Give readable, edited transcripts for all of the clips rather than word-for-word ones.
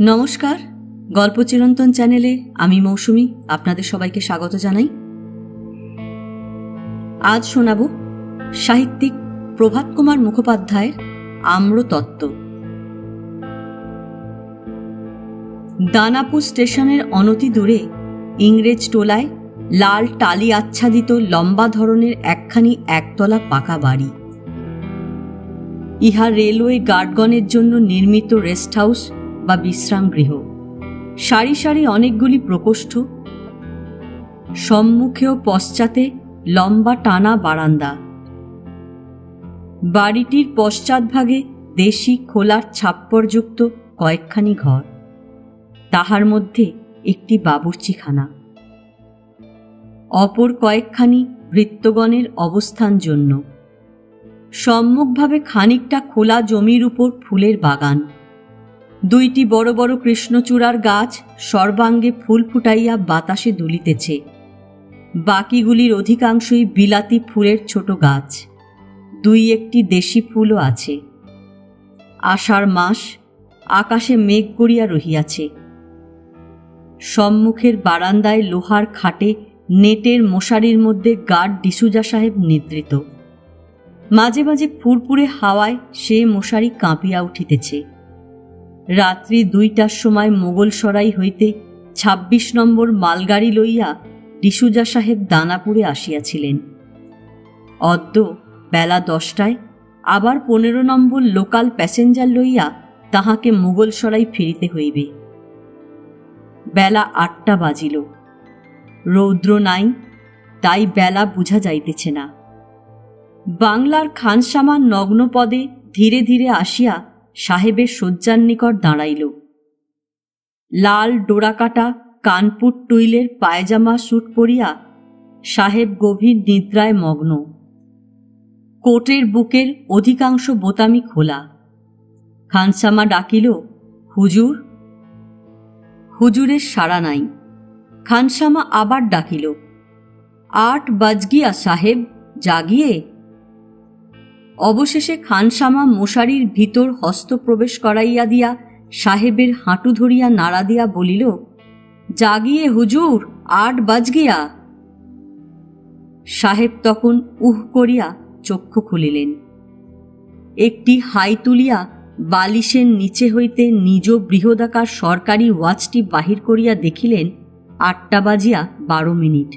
নমস্কার, গল্প চিরন্তন চ্যানেলে আমি মৌসুমী আপনাদের সবাইকে স্বাগত জানাই। আজ শোনাব সাহিত্যিক প্রভাত কুমার মুখোপাধ্যায়ের আম্রতত্ত্ব। দানাপুর স্টেশনের অনতি দূরে ইংরেজ টোলায় লাল টালি আচ্ছাদিত লম্বা ধরনের একখানি একতলা পাকা বাড়ি। ইহা রেলওয়ে গার্ডগণের জন্য নির্মিত রেস্ট হাউস বা বিশ্রাম গৃহ। সারি সারি অনেকগুলি প্রকোষ্ঠ, সম্মুখে ও পশ্চাতে লম্বা টানা বারান্দা। বাড়িটির পশ্চাৎভাগে দেশি খোলার ছাপ্পরযুক্ত কয়েকখানি ঘর, তাহার মধ্যে একটি বাবুর্চিখানা, অপর কয়েকখানি ভৃত্যগণের অবস্থান জন্য। সম্মুখভাবে খানিকটা খোলা জমির উপর ফুলের বাগান, দুইটি বড় বড় কৃষ্ণচূড়ার গাছ সর্বাঙ্গে ফুল ফুটাইয়া বাতাসে দুলিতেছে। বাকিগুলির অধিকাংশই বিলাতি ফুলের ছোট গাছ, দুই একটি দেশি ফুলও আছে। আষাঢ় মাস, আকাশে মেঘ করিয়া রহিয়াছে। সম্মুখের বারান্দায় লোহার খাটে নেটের মশারির মধ্যে গার্ড ডিসুজা সাহেব নিদ্রিত। মাঝে মাঝে ফুরফুরে হাওয়ায় সে মশারি কাঁপিয়া উঠিতেছে। রাত্রি 2টার সময় মোগলসরাই হইতে 26 নম্বর মালগাড়ি লইয়া ডিসুজা সাহেব দানাপুরে আসিয়াছিলেন। অদ্য বেলা 10টায় আবার 15 নম্বর লোকাল প্যাসেঞ্জার লইয়া তাহাকে মোগলসরাই ফিরিতে হইবে। বেলা 8টা বাজিল। রৌদ্র নাই, তাই বেলা বুঝা যাইতেছে না। বাংলার খানসামা নগ্নপদে ধীরে ধীরে আসিয়া সাহেবের শয্যার নিকট দাঁড়াইল। লাল ডোরাকাটা কানপুর টুইলের পায়জামা স্যুট পরিয়া সাহেব গভীর নিদ্রায় মগ্ন। কোটের বুকের অধিকাংশ বোতামি খোলা। খানসামা ডাকিল, হুজুর। হুজুরের সাড়া নাই। খানসামা আবার ডাকিল, 8 বাজ গিয়া সাহেব, জাগিয়ে। অবশেষে খানসামা মশারির ভিতর হস্ত প্রবেশ করাইয়া দিয়া সাহেবের হাঁটু ধরিয়া নাড়া দিয়া বলিল, জাগিয়ে হুজুর, 8 বাজ গিয়া। সাহেব তখন উহ করিয়া চক্ষু খুলিলেন। একটি হাই তুলিয়া বালিশের নিচে হইতে নিজ বৃহদাকার সরকারি ওয়াচটি বাহির করিয়া দেখিলেন 8টা বাজিয়া 12 মিনিট।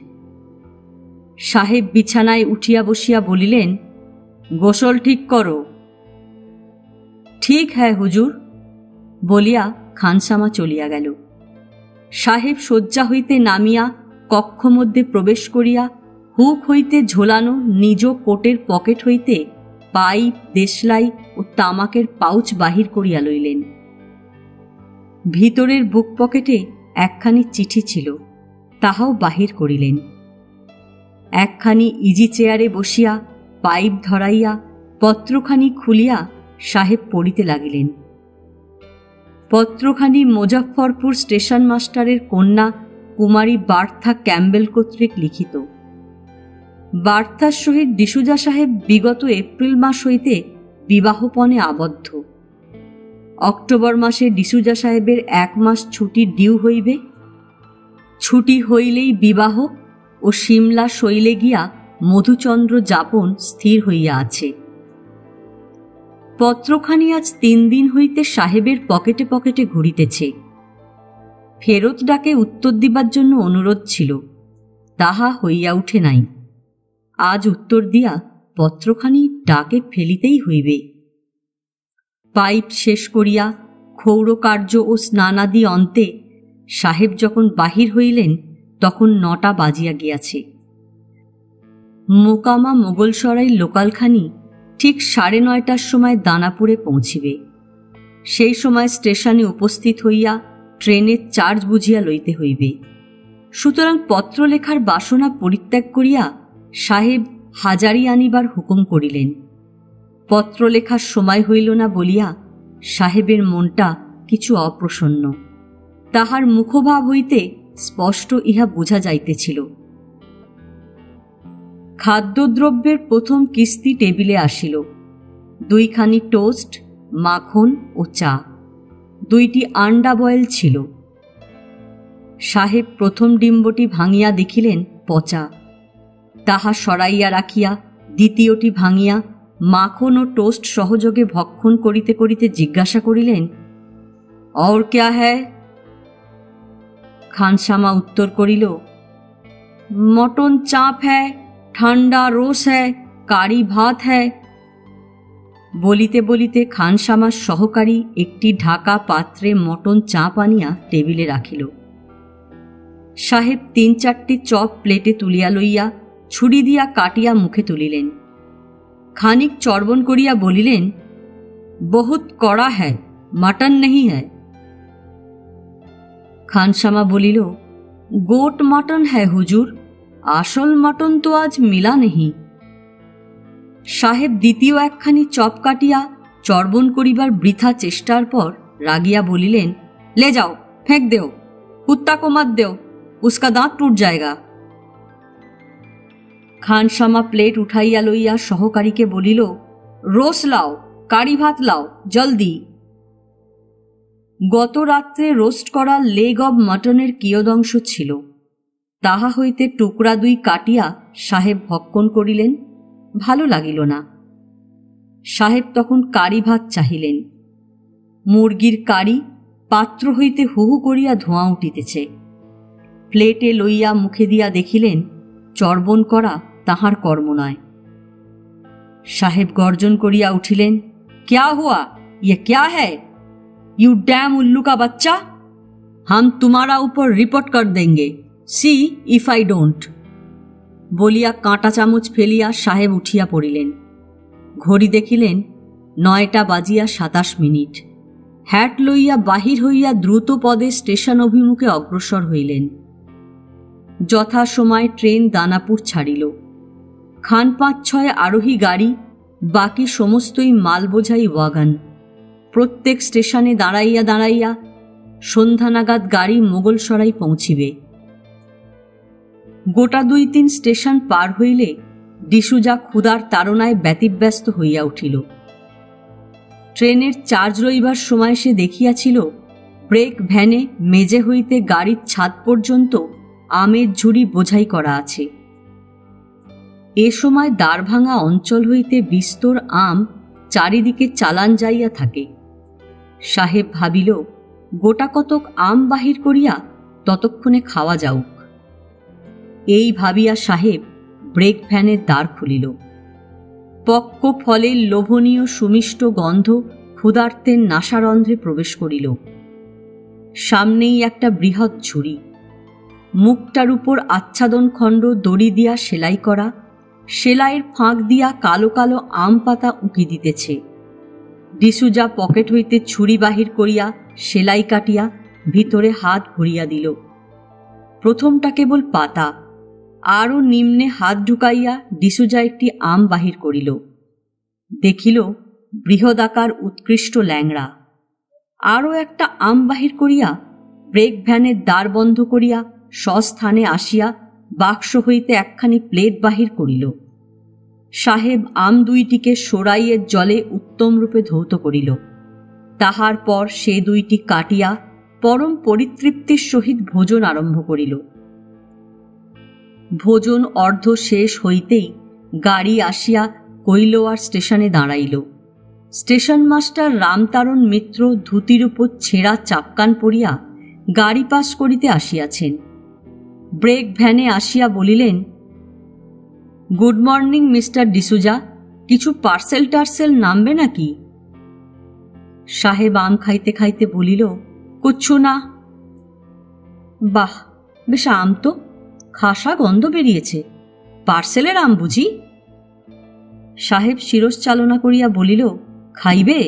সাহেব বিছানায় উঠিয়া বসিয়া বলিলেন, গোসল ঠিক করো। ঠিক হ্যাঁ হুজুর, বলিয়া খানসামা চলিয়া গেল। সাহেব শয্যা হইতে নামিয়া কক্ষ মধ্যে প্রবেশ করিয়া হুক হইতে ঝোলানো নিজ কোটের পকেট হইতে পাইপ, দেশলাই ও তামাকের পাউচ বাহির করিয়া লইলেন। ভিতরের বুক পকেটে একখানি চিঠি ছিল, তাহাও বাহির করিলেন। একখানি ইজি চেয়ারে বসিয়া পাইপ ধরাইয়া পত্রখানি খুলিয়া সাহেব পড়িতে লাগিলেন। পত্রখানি মুজফ্ফরপুর স্টেশন মাস্টারের কন্যা কুমারী বার্থা ক্যাম্বেল কর্তৃক লিখিত। বার্থার সহিত ডিসুজা সাহেব বিগত এপ্রিল মাস হইতে বিবাহপণে আবদ্ধ। অক্টোবর মাসে ডিসুজা সাহেবের 1 মাস ছুটি ডিউ হইবে। ছুটি হইলেই বিবাহ ও সিমলা শৈলে গিয়া মধুচন্দ্র যাপন স্থির হইয়া আছে। পত্রখানি আজ 3 দিন হইতে সাহেবের পকেটে পকেটে ঘুরিতেছে। ফেরত ডাকে উত্তর দিবার জন্য অনুরোধ ছিল, তাহা হইয়া উঠে নাই। আজ উত্তর দিয়া পত্রখানি ডাকে ফেলিতেই হইবে। পাইপ শেষ করিয়া ক্ষৌরকার্য ও স্নানাদি অন্তে সাহেব যখন বাহির হইলেন তখন 9টা বাজিয়া গিয়াছে। মোকামা মোগলসরাই লোকালখানি ঠিক 9:30টার সময় দানাপুরে পৌঁছিবে। সেই সময় স্টেশনে উপস্থিত হইয়া ট্রেনের চার্জ বুঝিয়া লইতে হইবে। সুতরাং পত্র লেখার বাসনা পরিত্যাগ করিয়া সাহেব হাজারি আনিবার হুকুম করিলেন। পত্র লেখার সময় হইল না বলিয়া সাহেবের মনটা কিছু অপ্রসন্ন। তাহার মুখভাব হইতে স্পষ্ট ইহা বোঝা যাইতেছিল। খাদ্যদ্রব্যের প্রথম কিস্তি টেবিলে আসিল। 2খানি টোস্ট, মাখন ও চা। 2টি আন্ডা বয়েল ছিল। সাহেব প্রথম ডিম্বটি ভাঙিয়া দেখিলেন পচা। তাহা সরাইয়া রাখিয়া দ্বিতীয়টি ভাঙিয়া মাখন ও টোস্ট সহযোগে ভক্ষণ করিতে করিতে জিজ্ঞাসা করিলেন, और क्या है? খানসামা উত্তর করিল, মটন চাপ হ্যায়, ঠান্ডা রোস হ্যায়, কারি ভাত হ্যায়। বলিতে বলিতে খানসামার সহকারী একটি ঢাকা পাত্রে মটন চাপ আনিয়া টেবিলে রাখিল। সাহেব 3-4টি চপ প্লেটে তুলিয়া লইয়া ছুরি দিয়া কাটিয়া মুখে তুলিলেন। খানিক চর্বণ করিয়া বলিলেন, বহুত কড়া হ্যায়, মটন নেই হ্যায়। খানসামা বলিল, গোট মটন হ্যায় হুজুর, আসল মটন তো আজ মিলা নেই। সাহেব দ্বিতীয় একখানি চপ কাটিয়া চর্বণ করিবার বৃথা চেষ্টার পর রাগিয়া বলিলেন, ले जाओ, फेंक देओ, कुत्ता को मत देओ, उसका दांत टूट जाएगा। খানসামা প্লেট উঠাইয়া লইয়া সহকারীকে বলিল, রোস লাও, কারি ভাত লাও, জলদি। গত রাত্রে রোস্ট করা লেগ অব মটনের কিয়দংশ ছিল, তাহা হইতে টুকরা 2 কাটিয়া সাহেব ভক্ষণ করিলেন। ভালো লাগিল না। সাহেব তখন কারি ভাত চাহিলেন। মুরগির কারি, পাত্র হইতে হু হু করিয়া ধোঁয়া উঠিতেছে। প্লেটে লইয়া মুখে দিয়া দেখিলেন চর্বণ করা তাহার কর্ম নয়। সাহেব গর্জন করিয়া উঠিলেন, क्या हुआ, ये क्या है? यू डैम उल्लू का बच्चा, हम तुम्हारा ऊपर रिपोर्ट कर देंगे, सी इफ आई डोंट। বলিয়া কাঁটা চামচ ফেলিয়া সাহেব উঠিয়া পড়িলেন। ঘড়ি দেখিলেন 9টা বাজিয়া 27 মিনিট। হ্যাট লইয়া বাহির হইয়া দ্রুত পদে স্টেশন অভিমুখে অগ্রসর হইলেন। যথা সময় ট্রেন দানাপুর ছাড়িল। খান 5-6 আরোহী গাড়ি, বাকি সমস্তই মাল বোঝাই ওয়াগন। প্রত্যেক স্টেশনে দাঁড়াইয়া দাঁড়াইয়া সন্ধ্যা নাগাদ গাড়ি মোগলসরাই পৌঁছিবে। গোটা 2-3 স্টেশন পার হইলে ডিসুজা ক্ষুধার তাড়নায় ব্যতিব্যস্ত হইয়া উঠিল। ট্রেনের চার্জ রইবার সময় সে দেখিয়াছিল ব্রেক ভ্যানে মেজে হইতে গাড়ির ছাদ পর্যন্ত আমের ঝুড়ি বোঝাই করা আছে। এ সময় দ্বারভাঙা অঞ্চল হইতে বিস্তর আম চারিদিকে চালান যাইয়া থাকে। সাহেব ভাবিল, গোটা কতক আম বাহির করিয়া ততক্ষণে খাওয়া যাউক। এই ভাবিয়া সাহেব ব্রেক ভ্যানের দ্বার খুলিল। পক্ক ফলের লোভনীয় সুমিষ্ট গন্ধ ক্ষুধার্তের নাসারন্ধ্রে প্রবেশ করিল। সামনেই একটা বৃহৎ ঝুড়ি, মুখটার উপর আচ্ছাদন খণ্ড দড়ি দিয়া সেলাই করা, সেলাইয়ের ফাঁক দিয়া কালো কালো আম পাতা উঁকি দিতেছে। ডিসুজা পকেট হইতে ছুরি বাহির করিয়া সেলাই কাটিয়া ভিতরে হাত ভরিয়া দিল। প্রথমটা কেবল পাতা, আরও নিম্নে হাত ঢুকাইয়া ডিসুজা একটি আম বাহির করিল। দেখিল বৃহদাকার উৎকৃষ্ট ল্যাংড়া। আরও একটা আম বাহির করিয়া ব্রেক ভ্যানের দ্বার বন্ধ করিয়া স্বস্থানে আসিয়া বাক্স হইতে একখানি প্লেট বাহির করিল। সাহেব আম 2টিকে সরাইয়ের জলে উত্তম রূপে ধৌত করিল। তাহার পর সে 2টি কাটিয়া পরম পরিতৃপ্তির সহিত ভোজন আরম্ভ করিল। ভোজন অর্ধ শেষ হইতেই গাড়ি আসিয়া কৈলোয়ার স্টেশনে দাঁড়াইল। স্টেশন মাস্টার রামতারণ মিত্র ধুতির উপর ছেঁড়া চাপকান পরিয়া গাড়ি পাস করিতে আসিয়াছেন। ব্রেক ভ্যানে আসিয়া বলিলেন, গুড মর্নিং মিস্টার ডিসুজা, কিছু পার্সেল টার্সেল নামবে নাকি? সাহেব আম খাইতে খাইতে বলিল, কুচ্ছু না। বাহ, বেশ আম তো, খাসা গন্ধ বেরিয়েছে, পার্সেলের আম বুঝি? সাহেব শিরশ্চালনা করিয়া বলিল, খাইবে?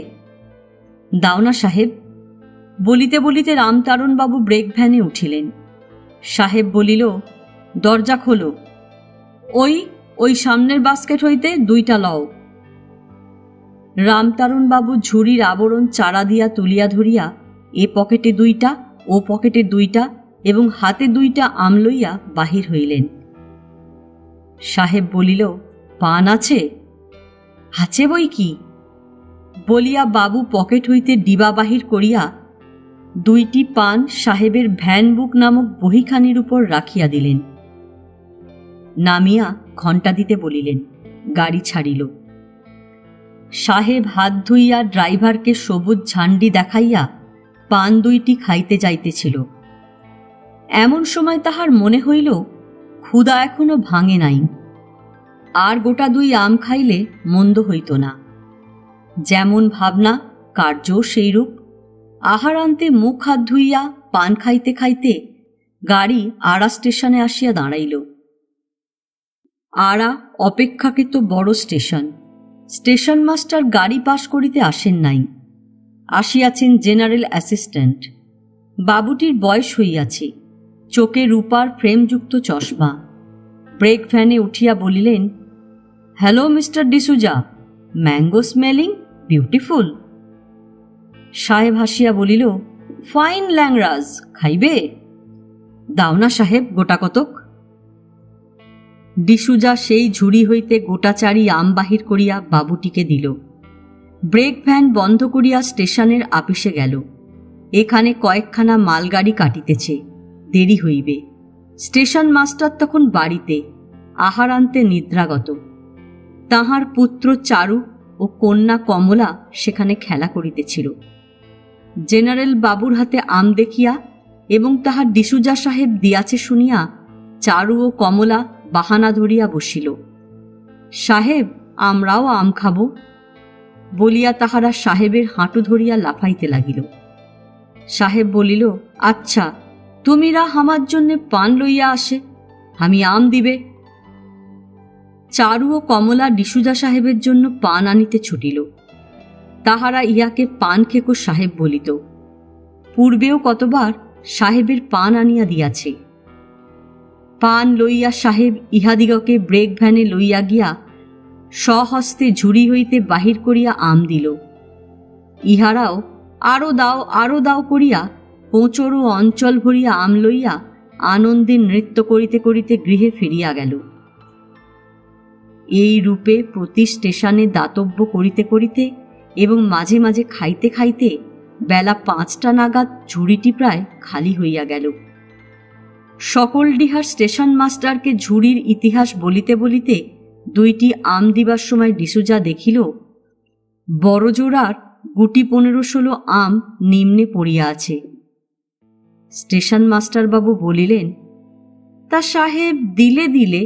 দাও না সাহেব। বলিতে বলিতে রামতারণবাবু ব্রেক ভ্যানে উঠিলেন। সাহেব বলিল, দরজা খোলো, ওই সামনের বাস্কেট হইতে 2টা লও। রামতারণবাবু ঝুড়ির আবরণ চারা দিয়া তুলিয়া ধরিয়া এ পকেটে 2টা, ও পকেটে 2টা এবং হাতে 2টা আম লইয়া বাহির হইলেন। সাহেব বলিল, পান আছে? আছে বই কি বলিয়া বাবু পকেট হইতে ডিবা বাহির করিয়া 2টি পান সাহেবের ভ্যান বুক নামক বহিখানির উপর রাখিয়া দিলেন। নামিয়া ঘণ্টা দিতে বলিলেন। গাড়ি ছাড়িল। সাহেব হাত ধুইয়া ড্রাইভারকে সবুজ ঝান্ডি দেখাইয়া পান 2টি খাইতে যাইতেছিল। এমন সময় তাহার মনে হইল ক্ষুধা এখনো ভাঙে নাই, আর গোটা 2 আম খাইলে মন্দ হইত না। যেমন ভাবনা কার্যও সেইরূপ। আহারান্তে মুখ হাত ধুইয়া পান খাইতে খাইতে গাড়ি আড়া স্টেশনে আসিয়া দাঁড়াইল। আড়া অপেক্ষাকৃত বড় স্টেশন। স্টেশন মাস্টার গাড়ি পাস করিতে আসেন নাই, আসিয়াছেন জেনারেল অ্যাসিস্ট্যান্ট। বাবুটির বয়স হইয়াছে, চোখে রূপার ফ্রেমযুক্ত চশমা। ব্রেক ভ্যানে উঠিয়া বলিলেন, hello mister D'Souza, mango smelling beautiful. সাহেব হাসিয়া বলিল, ফাইন ল্যাংরাজ, খাইবে? দাও না সাহেব গোটা কতক। ডিসুজা সেই ঝুড়ি হইতে গোটা 4 আম বাহির করিয়া বাবুটিকে দিল। ব্রেক ভ্যান বন্ধ করিয়া স্টেশনের আপিসে গেল। এখানে কয়েকখানা মালগাড়ি কাটিতেছে, দেরি হইবে। স্টেশন মাস্টার তখন বাড়িতে, আহারান্তে নিদ্রাগত। তাহার পুত্র চারু ও কন্যা কমলা সেখানে খেলা করিতেছিল। জেনারেল বাবুর হাতে আম দেখিয়া এবং তাহার ডিসুজা সাহেব দিয়াছে শুনিয়া চারু ও কমলা বাহানা ধরিয়া বসিল। সাহেব, আমরাও আম খাব বলিয়া তাহারা সাহেবের হাঁটু ধরিয়া লাফাইতে লাগিল। সাহেব বলিল, আচ্ছা, তুমিরা আমার জন্যে পান লইয়া আসে, আমি আম দিবে। চারু ও কমলা ডিসুজা সাহেবের জন্য পান আনিতে ছুটিল। তাহারা ইহাকে পান খেকো সাহেব বলিত। পূর্বেও কতবার সাহেবের পান আনিয়া দিয়াছে। পান লইয়া সাহেব ইহাদিগকে ব্রেক ভ্যানে লইয়া গিয়া স্বহস্তে ঝুড়ি হইতে বাহির করিয়া আম দিল। ইহারাও আরো দাও আরো দাও করিয়া কোঁচর ও অঞ্চল ভরিয়া আম লইয়া আনন্দে নৃত্য করিতে করিতে গৃহে ফিরিয়া গেল। এই রূপে প্রতি স্টেশনে দাতব্য করিতে করিতে এবং মাঝে মাঝে খাইতে খাইতে বেলা 5টা নাগাদ ঝুড়িটি প্রায় খালি হইয়া গেল। সকলডিহার স্টেশন মাস্টারকে ঝুড়ির ইতিহাস বলিতে বলিতে 2টি আম দিবার সময় ডিসুজা দেখিল বড় জোড়ার গুটি 15-16 আম নিম্নে পড়িয়া আছে। স্টেশন মাস্টারবাবু বলিলেন, তা সাহেব দিলে দিলে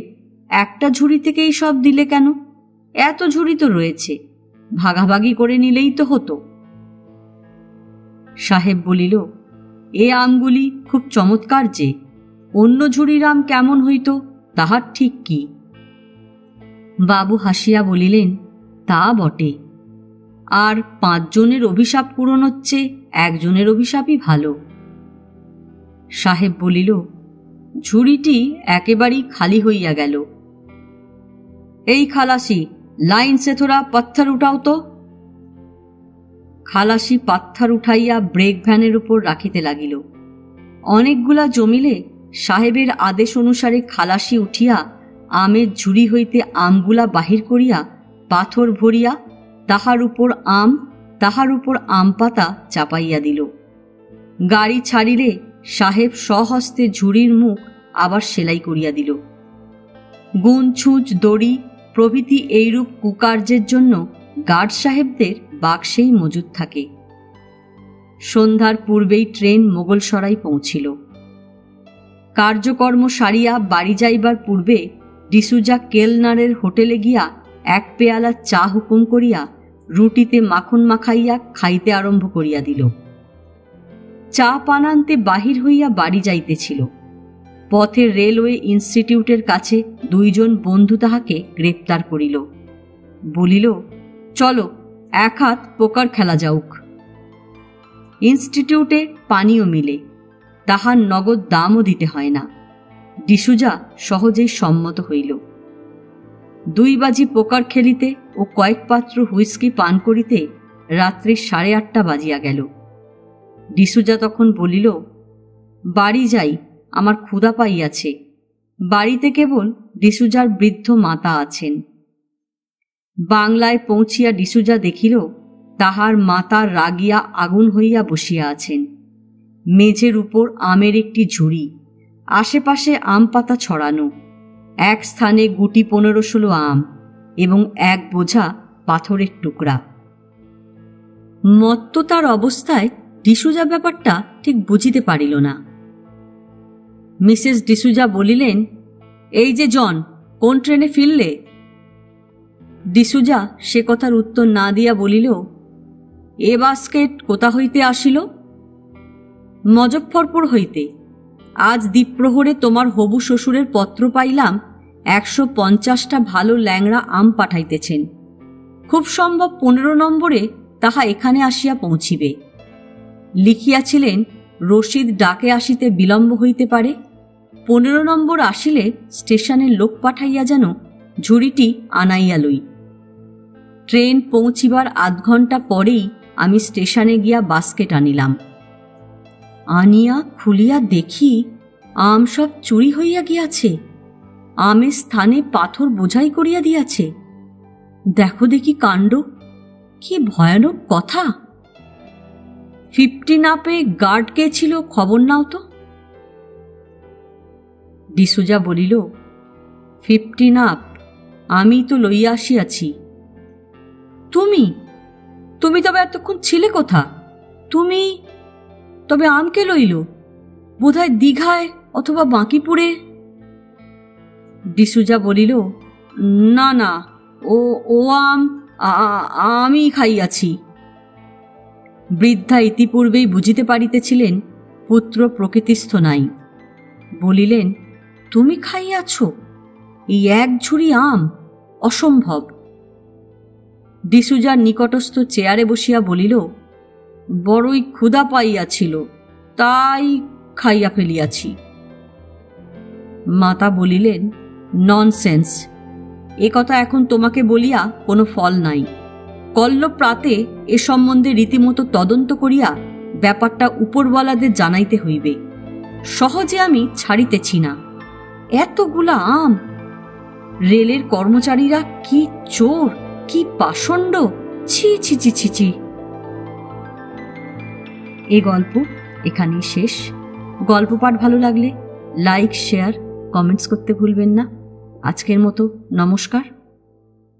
একটা ঝুড়ি থেকেই সব দিলে কেন? এত ঝুড়ি তো রয়েছে, ভাগাভাগি করে নিলেই তো হতো। সাহেব বলিল, এ আমগুলি খুব চমৎকার, যে অন্য ঝুড়ির আম কেমন হইত তাহার ঠিক কি? বাবু হাসিয়া বলিলেন, তা বটে, আর 5 জনের অভিশাপ পূরণ হচ্ছে, 1 জনের অভিশাপই ভালো। সাহেব বলিল, ঝুড়িটি একেবারেই খালি হইয়া গেল। এই খালাসি, লাইন সে থোড়া পাথর উঠাও তো। খালাসি পাথর উঠাইয়া ব্রেক ভ্যানের উপর রাখিতে লাগিল। অনেকগুলা জমিলে সাহেবের আদেশ অনুসারে খালাসি উঠিয়া আমের ঝুড়ি হইতে আমগুলা বাহির করিয়া পাথর ভরিয়া তাহার উপর আম পাতা চাপাইয়া দিল। গাড়ি ছাড়িলে সাহেব স্বহস্তে ঝুড়ির মুখ আবার সেলাই করিয়া দিল। গুণ ছুঁচ দড়ি প্রভৃতি এইরূপ কুকার্যের জন্য গার্ড সাহেবদের বাক্সেই মজুদ থাকে। সন্ধ্যার পূর্বেই ট্রেন মোগলসরাই পৌঁছিল। কার্যকর্ম সারিয়া বাড়ি যাইবার পূর্বে ডিসুজা কেলনারের হোটেলে গিয়া 1 পেয়ালা চা হুকুম করিয়া রুটিতে মাখন মাখাইয়া খাইতে আরম্ভ করিয়া দিল। চা পান আনতে বাহির হইয়া বাড়ি যাইতেছিল। পথে রেলওয়ে ইনস্টিটিউটের কাছে 2 জন বন্ধু তাহাকে গ্রেপ্তার করিল। বলিল, চলো 1 হাত পোকার খেলা যাউক। ইনস্টিটিউটে পানীয় মিলে, তাহার নগদ দামও দিতে হয় না। ডিসুজা সহজেই সম্মত হইল। 2 বাজি পোকার খেলিতে ও কয়েক পাত্র হুইস্কি পান করিতে রাত্রি 8:30 বাজিয়া গেল। ডিসুজা তখন বলিল, বাড়ি যাই, আমার ক্ষুধা পাইয়াছে। বাড়িতে কেবল ডিসুজার বৃদ্ধ মাতা আছেন। বাংলায় পৌঁছিয়া ডিসুজা দেখিল তাহার মাতা রাগিয়া আগুন হইয়া বসিয়া আছেন। মেঝের উপর আমের একটি ঝুড়ি, আশেপাশে আম পাতা ছড়ানো, এক স্থানে গুটি 15-16 আম এবং এক বোঝা পাথরের টুকরা। মত্ততার অবস্থায় ডিসুজা ব্যাপারটা ঠিক বুঝিতে পারিল না। মিসেস ডিসুজা বলিলেন, এই যে জন, কোন ট্রেনে ফিরলে? ডিসুজা সে কথার উত্তর না দিয়া বলিল, এ বাস্কেট কোথা হইতে আসিল? মজফ্ফরপুর হইতে। আজ দ্বীপ্রহরে তোমার হবু শ্বশুরের পত্র পাইলাম 150টা ভালো ল্যাংড়া আম পাঠাইতেছেন। খুব সম্ভব 15 নম্বরে তাহা এখানে আসিয়া পৌঁছিবে। লিখিয়াছিলেন রশিদ ডাকে আসিতে বিলম্ব হইতে পারে, 15 নম্বর আসিলে স্টেশনের লোক পাঠাইয়া যেন ঝুড়িটি আনাইয়া লই। ট্রেন পৌঁছিবার আধ ঘণ্টা পরেই আমি স্টেশনে গিয়া বাস্কেট আনিলাম। আনিয়া খুলিয়া দেখি আম সব চুরি হইয়া গিয়াছে, আমের স্থানে পাথর বোঝাই করিয়া দিয়াছে। দেখো দেখি কাণ্ড, কি ভয়ানক কথা! 15 আপে গার্ড কে ছিল খবর নাও তো। ডিসুজা বলিল, 15 আপ আমি তো লইয়া আসিয়াছি। তুমি তুমি তবে এতক্ষণ ছিলে কোথা? তুমি তবে আমকে লইল? বোধহয় দীঘায় অথবা বাঁকিপুরে। ডিসুজা বলিল, না না, ও আম আমি খাইয়াছি। বৃদ্ধা ইতিপূর্বেই বুঝিতে পারিতেছিলেন পুত্র প্রকৃতিস্থ নাই। বলিলেন, তুমি খাইয়াছ? এই এক ঝুড়ি আম? অসম্ভব। ডিসুজার নিকটস্থ চেয়ারে বসিয়া বলিল, বড়ই ক্ষুধা পাইয়াছিল, তাই খাইয়া ফেলিয়াছি। মাতা বলিলেন, ননসেন্স, এ কথা এখন তোমাকে বলিয়া কোনো ফল নাই। কল্লপ্রাতে এ সম্বন্ধে রীতিমতো তদন্ত করিয়া ব্যাপারটা উপরওয়ালাদের জানাইতে হইবে। সহজে আমি ছাড়িতেছি না। এতগুলা আম! রেলের কর্মচারীরা কি চোর, কি পাষণ্ড! ছি ছি ছি ছি ছি। এই গল্প এখানেই শেষ। গল্প পাঠ ভালো লাগলে লাইক, শেয়ার, কমেন্টস করতে ভুলবেন না। আজকের মতো নমস্কার।